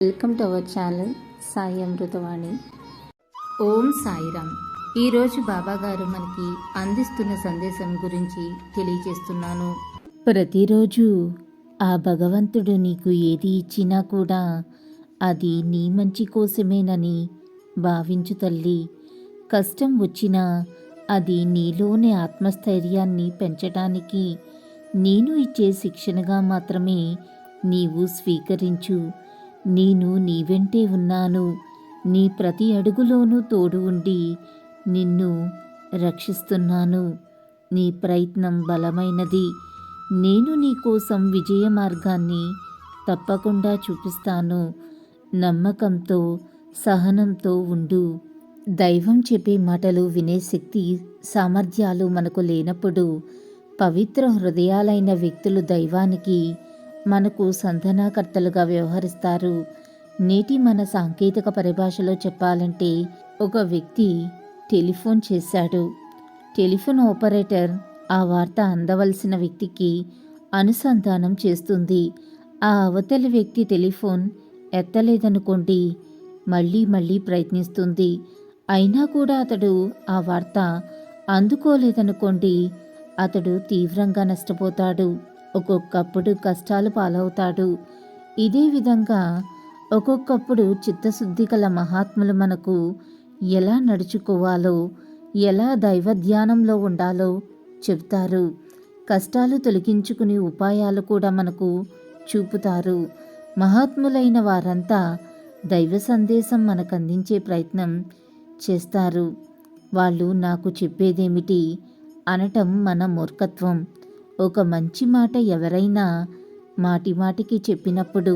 Welcome to our channel Sai Amritavani. ఓం సాయిరామ్. ఈరోజు బాబా గారు మనకి అందిస్తున్న సందేశం గురించి తెలియజేస్తున్నాను. ప్రతిరోజు ఆ భగవంతుడు నీకు ఏది ఇచ్చినా కూడా అది నీ మంచి కోసమేనని భావించు తల్లి. కష్టం వచ్చినా అది నీలోని ఆత్మస్థైర్యాన్ని పెంచడానికి నేను ఇచ్చే శిక్షణగా మాత్రమే నీవు స్వీకరించు. నేను నీ వెంటే ఉన్నాను. నీ ప్రతి అడుగులోనూ తోడు ఉండి నిన్ను రక్షిస్తున్నాను. నీ ప్రయత్నం బలమైనది. నేను నీ కోసం విజయ మార్గాన్ని తప్పకుండా చూపిస్తాను. నమ్మకంతో సహనంతో ఉండు. దైవం చెప్పే మాటలు వినే శక్తి సామర్థ్యాలు మనకు లేనప్పుడు పవిత్ర హృదయాలైన వ్యక్తులు దైవానికి మనకు సంధానకర్తలుగా వ్యవహరిస్తారు. నేటి మన సాంకేతిక పరిభాషలో చెప్పాలంటే ఒక వ్యక్తి టెలిఫోన్ చేశాడు. టెలిఫోన్ ఆపరేటర్ ఆ వార్త అందవలసిన వ్యక్తికి అనుసంధానం చేస్తుంది. ఆ అవతలి వ్యక్తి టెలిఫోన్ ఎత్తలేదనుకోండి, మళ్ళీ ప్రయత్నిస్తుంది. అయినా కూడా అతడు ఆ వార్త అందుకోలేదనుకోండి, అతడు తీవ్రంగా నష్టపోతాడు. ఒక్కొక్కప్పుడు కష్టాలు పాలవుతాడు. ఇదే విధంగా ఒక్కొక్కప్పుడు చిత్తశుద్ధి గల మహాత్ములు మనకు ఎలా నడుచుకోవాలో, ఎలా దైవధ్యానంలో ఉండాలో చెబుతారు. కష్టాలు తొలగించుకునే ఉపాయాలు కూడా మనకు చూపుతారు. మహాత్ములైన వారంతా దైవ సందేశం మనకు అందించే ప్రయత్నం చేస్తారు. వాళ్ళు నాకు చెప్పేదేమిటి అనటం మన మూర్ఖత్వం. ఒక మంచి మాట ఎవరైనా మాటికి చెప్పినప్పుడు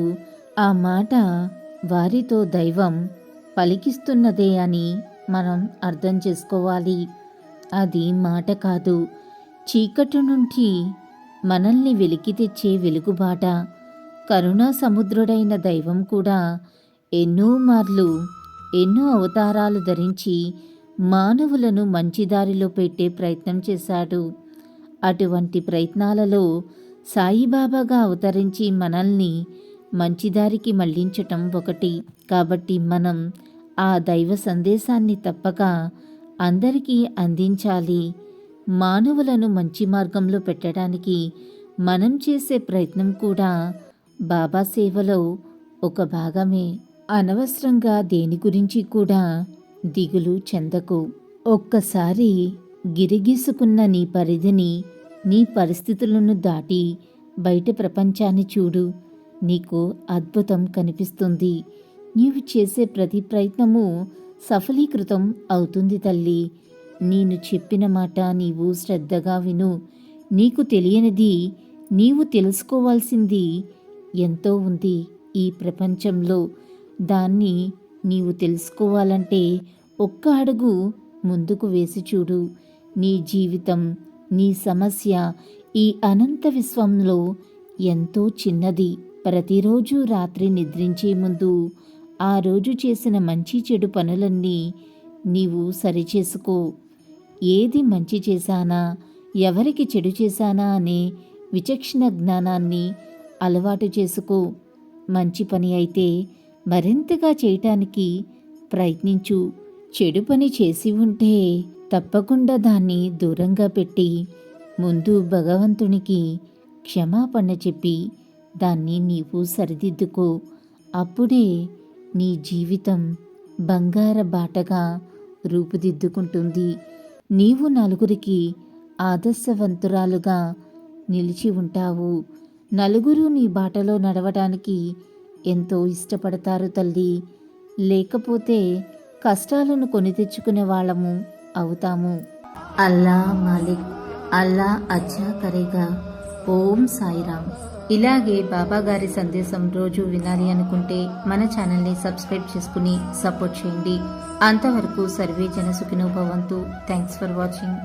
ఆ మాట వారితో దైవం పలికిస్తున్నదే అని మనం అర్థం చేసుకోవాలి. అది మాట కాదు, చీకటి నుండి మనల్ని వెలికి తెచ్చే వెలుగుబాట. కరుణా సముద్రుడైన దైవం కూడా ఎన్నో మార్లు ఎన్నో అవతారాలు ధరించి మానవులను మంచిదారిలో పెట్టే ప్రయత్నం చేశాడు. అటువంటి ప్రయత్నాలలో సాయిబాబాగా అవతరించి మనల్ని మంచిదారికి మళ్లించటం ఒకటి. కాబట్టి మనం ఆ దైవ సందేశాన్ని తప్పక అందరికీ అందించాలి. మానవులను మంచి మార్గంలో పెట్టడానికి మనం చేసే ప్రయత్నం కూడా బాబా సేవలో ఒక భాగమే. అనవసరంగా దేని గురించి కూడా దిగులు చెందకు. ఒక్కసారి గిరిగీసుకున్న నీ పరిధిని, నీ పరిస్థితులను దాటి బయట ప్రపంచాన్ని చూడు. నీకు అద్భుతం కనిపిస్తుంది. నీవు చేసే ప్రతి ప్రయత్నము సఫలీకృతం అవుతుంది తల్లి. నేను చెప్పిన మాట నీవు శ్రద్ధగా విను. నీకు తెలియనిది, నీవు తెలుసుకోవాల్సింది ఎంతో ఉంది ఈ ప్రపంచంలో. దాన్ని నీవు తెలుసుకోవాలంటే ఒక్క అడుగు ముందుకు వేసి చూడు. నీ జీవితం, నీ సమస్య ఈ అనంత విశ్వంలో ఎంతో చిన్నది. ప్రతిరోజు రాత్రి నిద్రించే ముందు ఆ రోజు చేసిన మంచి చెడు పనులన్నీ నీవు సరిచేసుకో. ఏది మంచి చేశానా, ఎవరికి చెడు చేశానా అనే విచక్షణ జ్ఞానాన్ని అలవాటు చేసుకో. మంచి పని అయితే మరింతగా చేయటానికి ప్రయత్నించు. చెడు పని చేసి ఉంటే తప్పకుండా దాన్ని దూరంగా పెట్టి ముందు భగవంతునికి క్షమాపణ చెప్పి దాన్ని నీవు సరిదిద్దుకో. అప్పుడే నీ జీవితం బంగార బాటగా రూపుదిద్దుకుంటుంది. నీవు నలుగురికి ఆదర్శవంతురాలుగా నిలిచి ఉంటావు. నలుగురు నీ బాటలో నడవడానికి ఎంతో ఇష్టపడతారు తల్లి. లేకపోతే కష్టాలను కొని తెచ్చుకునే వాళ్ళము అవుతాము. అల్లా మాలిక్, అల్లా అచ్చా కరేగా. ఓం సాయిరామ్. ఇలాగే బాబా గారి సందేశం రోజు వినాలి అనుకుంటే మన ఛానల్ని సబ్స్క్రైబ్ చేసుకుని సపోర్ట్ చేయండి. అంతవరకు సర్వే జన సుఖినో భవంతు. Thanks for watching.